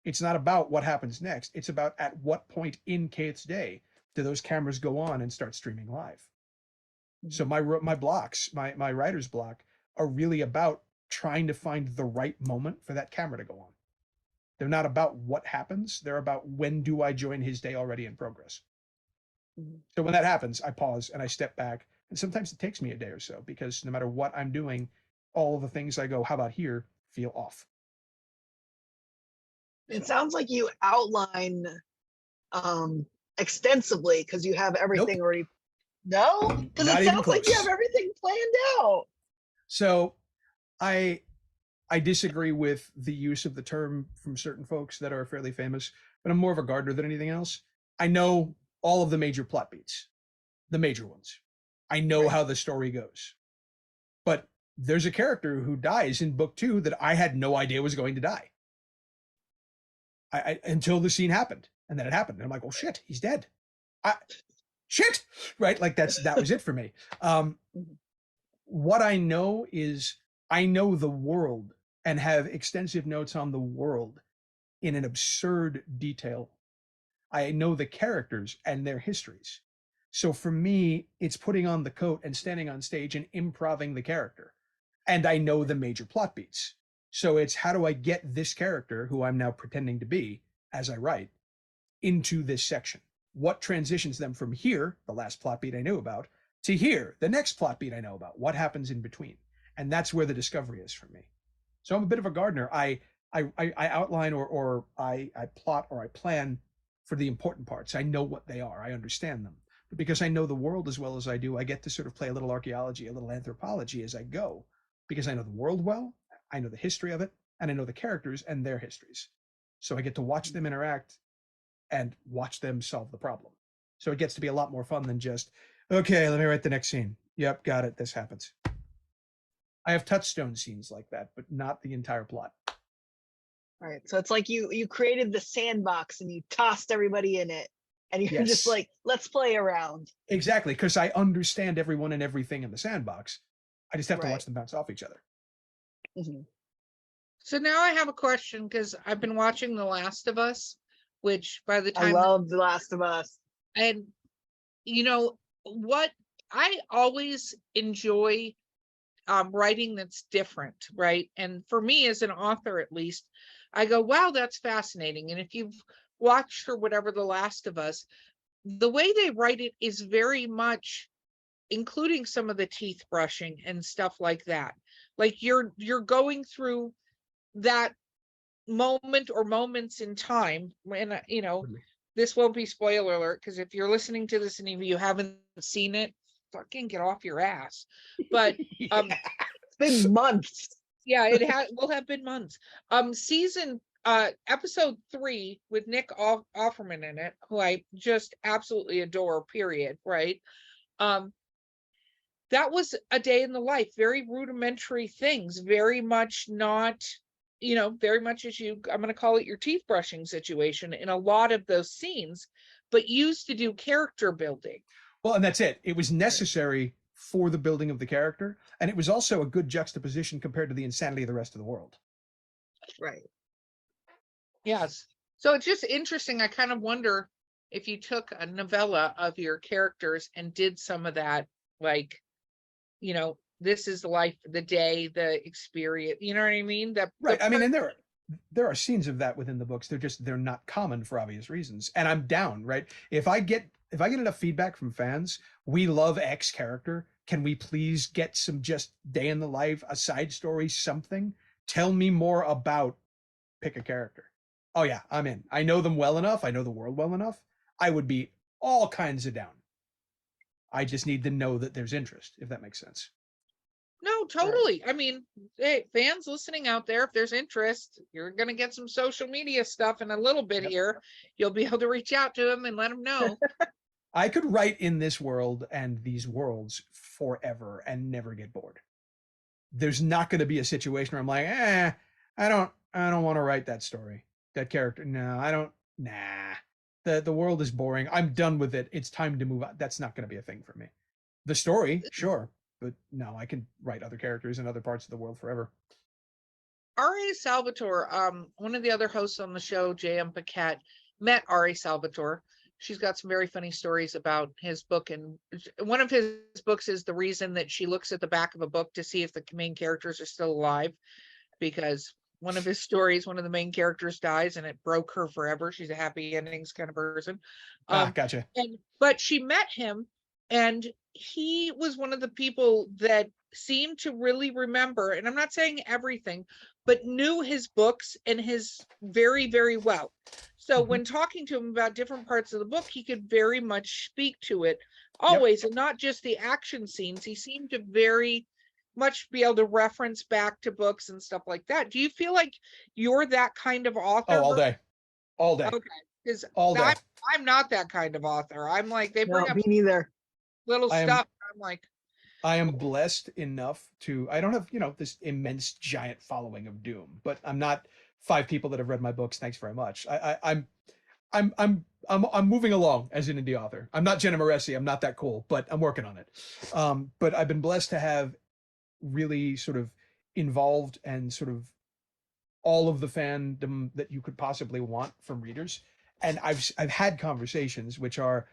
It's not about what happens next. It's about at what point in Kaith's day do those cameras go on and start streaming live. So my blocks, my writer's block, are really about trying to find the right moment for that camera to go on. They're not about what happens. They're about when do I join his day already in progress. So when that happens, I pause and I step back. And sometimes it takes me a day or so because no matter what I'm doing, all of the things I go, how about here, feel off. It sounds like you outline extensively because you have everything already. No? Because it sounds like you have everything planned out. So I disagree with the use of the term from certain folks that are fairly famous, but I'm more of a gardener than anything else. I know all of the major plot beats, the major ones. I know how the story goes. But there's a character who dies in book 2 that I had no idea was going to die. I until the scene happened, and then it happened. And I'm like, oh shit, he's dead. Shit, right? Like that was it for me. What I know is I know the world and have extensive notes on the world in an absurd detail. I know the characters and their histories. So for me, it's putting on the coat and standing on stage and improving the character. And I know the major plot beats. So it's how do I get this character, who I'm now pretending to be as I write, into this section? What transitions them from here, the last plot beat I knew about, to here, the next plot beat I know about? What happens in between? And that's where the discovery is for me. So I'm a bit of a gardener. I outline or I plot or I plan for the important parts. I know what they are. I understand them. But because I know the world as well as I do, I get to sort of play a little archaeology, a little anthropology as I go, because I know the world well, I know the history of it, and I know the characters and their histories. So I get to watch them interact and watch them solve the problem. So it gets to be a lot more fun than just, okay, let me write the next scene. Yep, got it. This happens. I have touchstone scenes like that, but not the entire plot. All right. So it's like you created the sandbox and you tossed everybody in it. And you're just like, let's play around. Exactly, because I understand everyone and everything in the sandbox. I just have to watch them bounce off each other. So now I have a question, because I've been watching The Last of Us, which by the time I love The Last of Us. And what I always enjoy writing that's different, right? And for me as an author, at least, I go, wow, that's fascinating. And if you've watched or whatever The Last of Us, the way they write it is very much including some of the teeth brushing and stuff like that. Like you're going through that moment or moments in time when, this won't be spoiler alert, because if you're listening to this and if you haven't seen it, fucking get off your ass. But Yeah. It's been months. yeah, will have been months. Episode 3 with Nick Offerman in it, who I just absolutely adore, period, right? That was a day in the life, very rudimentary things, very much not, very much as I'm going to call it your teeth brushing situation in a lot of those scenes, but used to do character building. Well, and that's it. It was necessary for the building of the character, and it was also a good juxtaposition compared to the insanity of the rest of the world. Right. Yes. So it's just interesting. I kind of wonder if you took a novella of your characters and did some of that, like, this is the life, the day, the experience, you know what I mean? Right. I mean, and there are scenes of that within the books. They're not common for obvious reasons. And I'm down, right? If I get enough feedback from fans, we love X character. Can we please get some just day in the life, a side story, something? Tell me more about, pick a character. Oh yeah, I'm in. I know them well enough. I know the world well enough. I would be all kinds of down. I just need to know that there's interest, if that makes sense. No, totally. Right. I mean, hey, fans listening out there, if there's interest, you're going to get some social media stuff in a little bit here. You'll be able to reach out to them and let them know. I could write in this world and these worlds forever and never get bored. There's not going to be a situation where I'm like, I don't want to write that story, that character. No, I don't. Nah, the world is boring. I'm done with it. It's time to move on. That's not going to be a thing for me. The story, sure. But no, I can write other characters in other parts of the world forever. R.A. Salvatore, one of the other hosts on the show, J.M. Paquette, met R.A. Salvatore. She's got some very funny stories about his book. And one of his books is the reason that she looks at the back of a book to see if the main characters are still alive. Because one of his stories, one of the main characters dies and it broke her forever. She's a happy endings kind of person. Gotcha. But she met him, and he was one of the people that seemed to really remember, and I'm not saying everything, but knew his books and his very, very well. So when talking to him about different parts of the book, he could very much speak to it always, and not just the action scenes. He seemed to very much be able to reference back to books and stuff like that. Do you feel like you're that kind of author? Oh, all day. Okay, because I'm not that kind of author. I'm like, they bring up me neither. Little stuff. I'm like, I am blessed enough to, I don't have, this immense giant following of Doom, but I'm not 5 people that have read my books. Thanks very much. I'm moving along as an indie author. I'm not Jenna Moresi. I'm not that cool, but I'm working on it. But I've been blessed to have really sort of involved and sort of all of the fandom that you could possibly want from readers. And I've had conversations which are,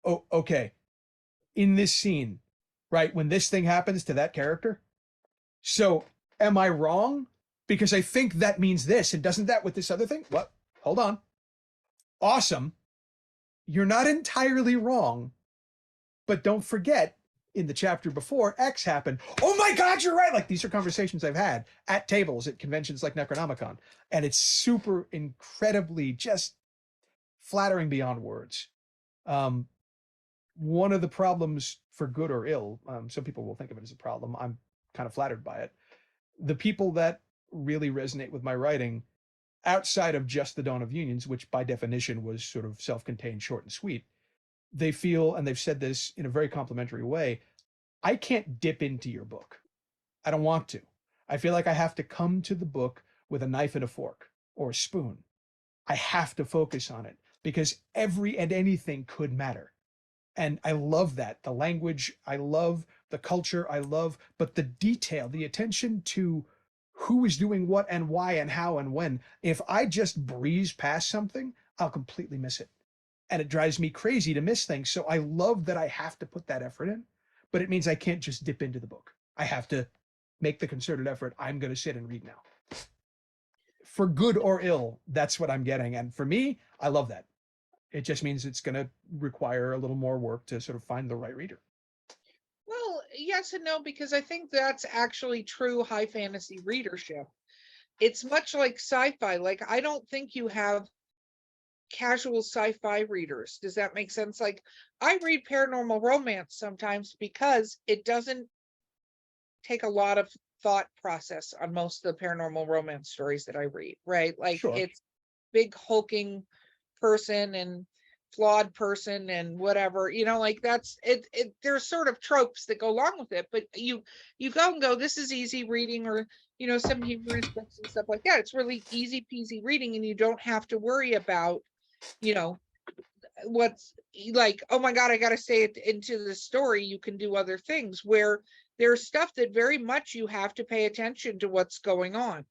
oh, okay, in this scene, right, when this thing happens to that character, so am I wrong? Because I think that means this, and doesn't that with this other thing? What? Hold on. Awesome. You're not entirely wrong, but don't forget, in the chapter before, X happened. Oh my God, you're right. Like, these are conversations I've had at tables at conventions like Necronomicon, and it's super incredibly just flattering beyond words. One of the problems, for good or ill, some people will think of it as a problem. I'm kind of flattered by it. The people that really resonate with my writing, outside of just The Dawn of Unions, which by definition was sort of self-contained, short and sweet, they feel, and they've said this in a very complimentary way, I can't dip into your book. I don't want to. I feel like I have to come to the book with a knife and a fork or a spoon. I have to focus on it because every and anything could matter. And I love that. The language, I love the culture, I love, but the detail, the attention to who is doing what and why and how and when. If I just breeze past something, I'll completely miss it. And it drives me crazy to miss things. So I love that I have to put that effort in, but it means I can't just dip into the book. I have to make the concerted effort. I'm going to sit and read now. For good or ill, that's what I'm getting. And for me, I love that. It just means it's going to require a little more work to sort of find the right reader. Well, yes and no, because I think that's actually true high fantasy readership. It's much like sci-fi. Like, I don't think you have casual sci-fi readers. Does that make sense? Like, I read paranormal romance sometimes because it doesn't take a lot of thought process on most of the paranormal romance stories that I read, right? Like, Sure. it's big hulking person and flawed person and whatever, like that's it. There's sort of tropes that go along with it, but you go and go, this is easy reading, or some humorous books and stuff like that. It's really easy peasy reading, and you don't have to worry about what's like, oh my god, I gotta say it into the story. You can do other things where there's stuff that very much you have to pay attention to what's going on.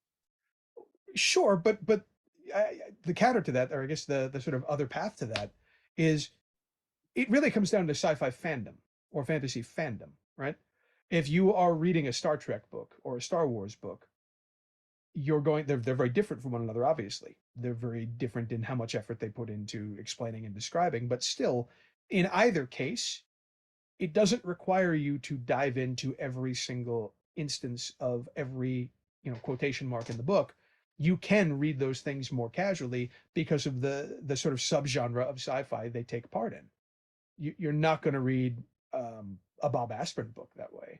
Sure, but the counter to that, or I guess the sort of other path to that, is it really comes down to sci-fi fandom or fantasy fandom, right? If you are reading a Star Trek book or a Star Wars book, they're very different from one another, obviously. They're very different in how much effort they put into explaining and describing, but still, in either case, it doesn't require you to dive into every single instance of every, quotation mark in the book. You can read those things more casually because of the sort of subgenre of sci-fi they take part in. You're not going to read a Bob Asprin book that way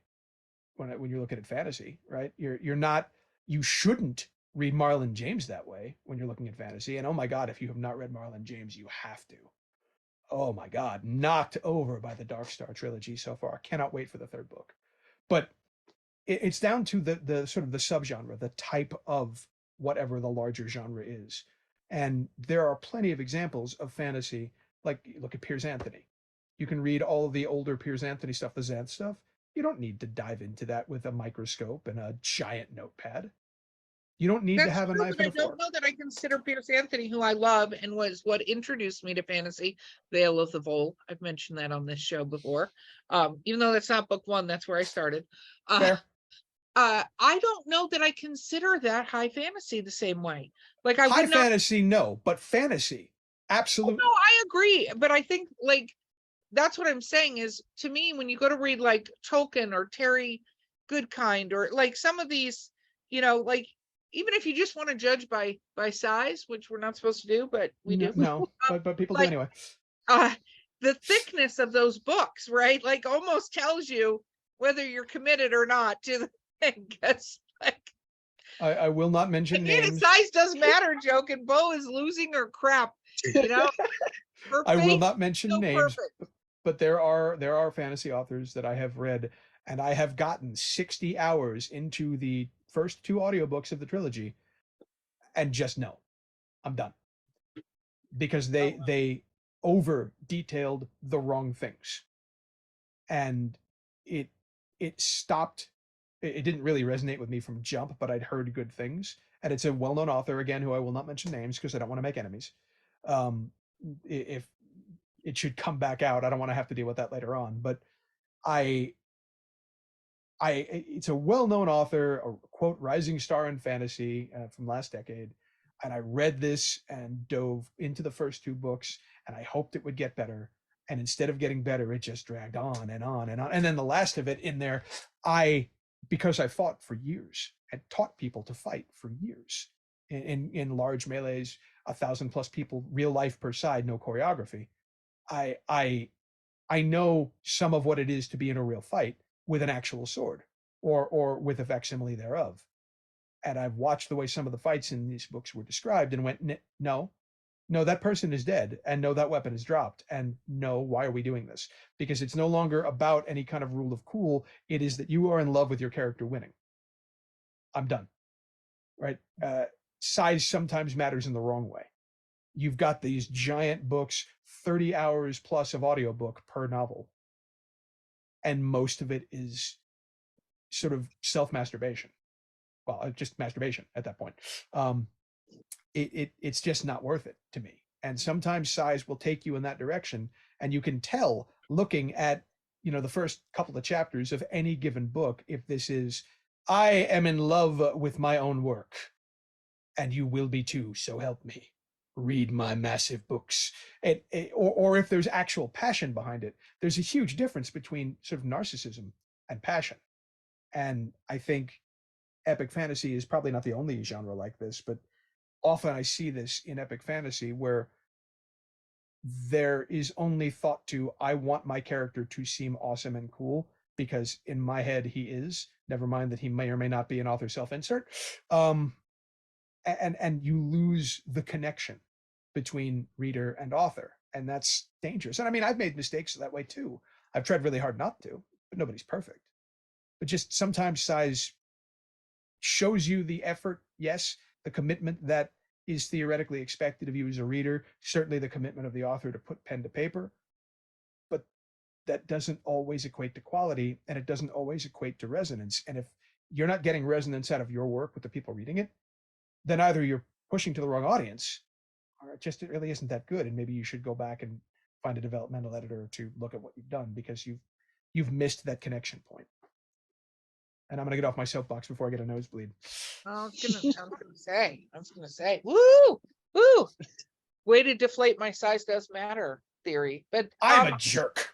when you're looking at fantasy, right? You shouldn't read Marlon James that way when you're looking at fantasy. And oh my God, if you have not read Marlon James, you have to. Oh my God, knocked over by the Dark Star trilogy so far. I cannot wait for the third book. But it's down to the sort of the subgenre, the type of whatever the larger genre is. And there are plenty of examples of fantasy, like look at Piers Anthony. You can read all of the older Piers Anthony stuff, the Xanth stuff. You don't need to dive into that with a microscope and a giant notepad. You don't need to That's have a true, knife but and I a don't fork. know that I consider Piers Anthony, who I love and was what introduced me to fantasy, Veil of the Vole. I've mentioned that on this show before. Even though that's not book one, that's where I started. Fair. I don't know that I consider that high fantasy the same way. Like, I High would not. fantasy, no, but fantasy, Oh, absolutely. no, I agree, but I think, like, that's what I'm saying is, to me, when you go to read like Tolkien or Terry Goodkind, or like some of these, like, even if you just want to judge by size, which we're not supposed to do, but we No, do. no, but people do Like, anyway. the thickness of those books, right? Like, almost tells you whether you're committed or not to the thing. Because, like, I will not mention names. size doesn't matter, joke, and Bo is losing her crap. Her I will face not is mention so names, perfect. but there are fantasy authors that I have read, and I have gotten 60 hours into the first two audiobooks of the trilogy, and just no, I'm done. Because Oh, they over detailed the wrong things. And it it stopped it didn't really resonate with me from jump, but I'd heard good things. And it's a well-known author again who I will not mention names because I don't want to make enemies. Um, if it should come back out, I don't want to have to deal with that later on. But I it's a well-known author, a quote rising star in fantasy from last decade, and I read this and dove into the first two books, and I hoped it would get better. And instead of getting better, it just dragged on and on and on. And then the last of it in there, because I fought for years, had taught people to fight for years in large melees, 1,000+ people, real life per side, no choreography. I I I know some of what it is to be in a real fight with an actual sword or with a facsimile thereof. And I've watched the way some of the fights in these books were described and went, no, no, that person is dead, and no, that weapon is dropped, and no, why are we doing this? Because it's no longer about any kind of rule of cool. It is that you are in love with your character winning. I'm done. Right? Size sometimes matters in the wrong way. You've got these giant books, 30 hours plus of audiobook per novel, and most of it is sort of self-masturbation. Well, just masturbation at that point. It's just not worth it to me. And sometimes size will take you in that direction, and you can tell looking at the first couple of chapters of any given book if this is, I am in love with my own work, and you will be too, so help me. read my massive books. Or if there's actual passion behind it, there's a huge difference between sort of narcissism and passion. And I think epic fantasy is probably not the only genre like this, but often I see this in epic fantasy where there is only thought to, I want my character to seem awesome and cool because in my head he is, never mind that he may or may not be an author self-insert. And you lose the connection between reader and author, and that's dangerous. And I mean, I've made mistakes that way too. I've tried really hard not to, but nobody's perfect. But just sometimes size shows you the effort, yes, the commitment that is theoretically expected of you as a reader, certainly the commitment of the author to put pen to paper, but that doesn't always equate to quality, and it doesn't always equate to resonance. And if you're not getting resonance out of your work with the people reading it, then either you're pushing to the wrong audience, or it really isn't that good, and maybe you should go back and find a developmental editor to look at what you've done, because you've missed that connection point. And I'm gonna get off my soapbox before I get a nosebleed. I was gonna say, woo, way to deflate my size does matter theory. But I'm a jerk.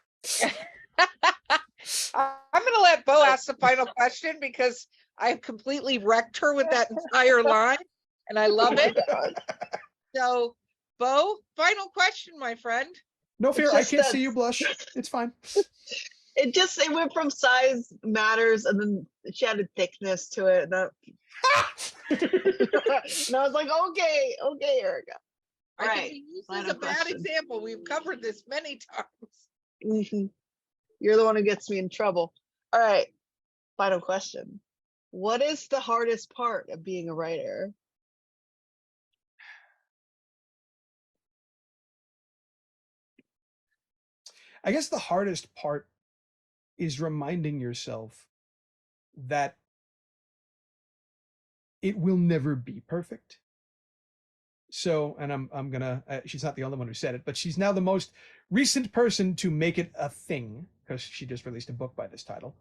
I'm gonna let Bo ask the final question because I've completely wrecked her with that entire line, and I love it. So, Bo, final question, my friend. No fear, I can't see you blush. It's fine. It went from size matters, and then she added thickness to it. And, and I was like, okay, Erica. All right. This is a bad example. We've covered this many times. Mm-hmm. You're the one who gets me in trouble. All right. Final question. What is the hardest part of being a writer? I guess the hardest part is reminding yourself that it will never be perfect. So, and I'm gonna, she's not the only one who said it, but she's now the most recent person to make it a thing, because she just released a book by this title.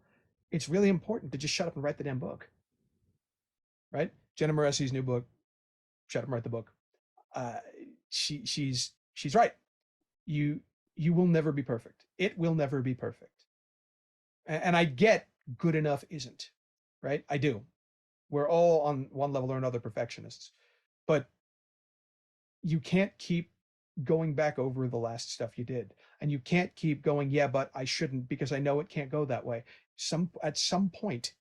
It's really important to just shut up and write the damn book. Right? Jenna Moressi's new book, Shut Up and Write the Book. She's right. You will never be perfect. It will never be perfect. And I get good enough isn't, right? I do. We're all on one level or another perfectionists, but you can't keep going back over the last stuff you did, and you can't keep going, yeah, but I shouldn't, because I know it can't go that way. At some point,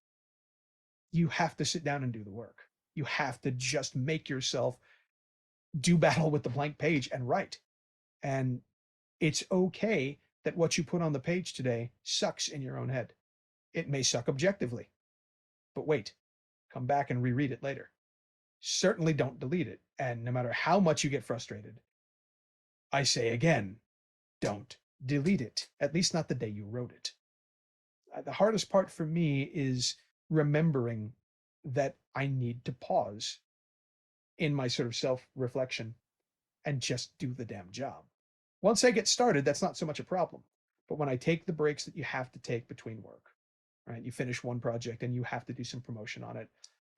you have to sit down and do the work. You have to just make yourself do battle with the blank page and write. And it's okay that what you put on the page today sucks in your own head. It may suck objectively, but wait, come back and reread it later. Certainly don't delete it. And no matter how much you get frustrated, I say again, don't delete it, at least not the day you wrote it. The hardest part for me is remembering that I need to pause in my sort of self-reflection and just do the damn job. Once I get started, that's not so much a problem. But when I take the breaks that you have to take between work, right? You finish one project and you have to do some promotion on it.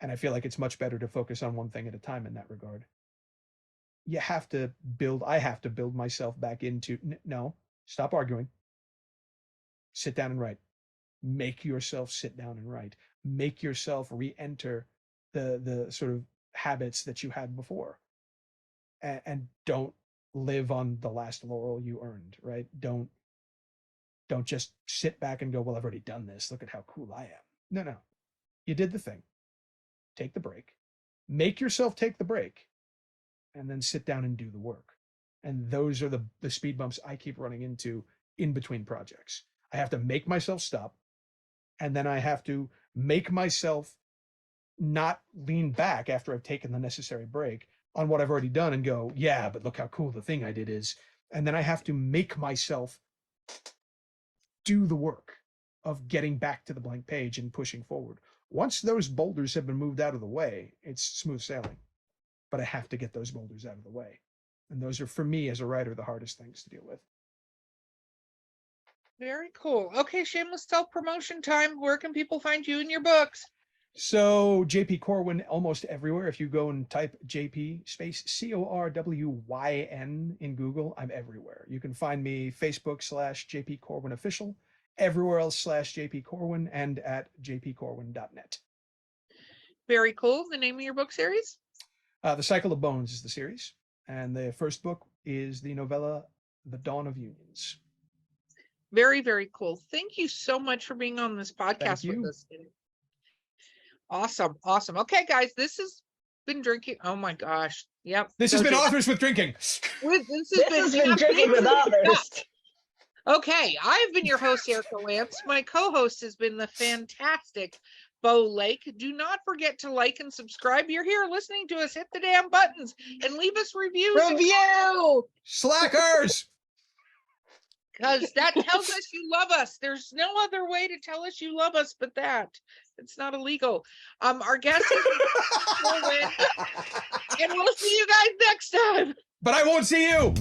And I feel like it's much better to focus on one thing at a time in that regard. I have to build myself back into, no, stop arguing. Sit down and write. Make yourself sit down and write. Make yourself re-enter the sort of habits that you had before. And don't live on the last laurel you earned, right? Don't just sit back and go, well, I've already done this. Look at how cool I am. No. You did the thing. Take the break. Make yourself take the break, and then sit down and do the work. And those are the speed bumps I keep running into in between projects. I have to make myself stop, and then I have to make myself not lean back after I've taken the necessary break on what I've already done and go, yeah, but look how cool the thing I did is. And then I have to make myself do the work of getting back to the blank page and pushing forward. Once those boulders have been moved out of the way, it's smooth sailing. But I have to get those boulders out of the way. And those are, for me as a writer, the hardest things to deal with. Very cool. Okay, shameless self-promotion time. Where can people find you and your books? So JP Corwyn almost everywhere. If you go and type JP space CORWYN in Google, I'm everywhere. You can find me Facebook /JP Corwyn official, everywhere else /JP Corwyn, and at jpcorwyn.net. Very cool. The name of your book series? The Cycle of Bones is the series, and the first book is the novella The Dawn of Unions. Very, very cool. Thank you so much for being on this podcast with us. Awesome. Awesome. Okay, guys, this has been drinking. Oh my gosh. Yep. This has been Authors with Drinking. This has been Drinking with Authors. Okay, I've been your host, Erica Lance. My co-host has been the fantastic Bo Lake. Do not forget to like and subscribe. You're here listening to us. Hit the damn buttons and leave us reviews. Review! Slackers! Because that tells us you love us. There's no other way to tell us you love us but that. It's not illegal. Our guest is Corwyn, and we'll see you guys next time. But I won't see you.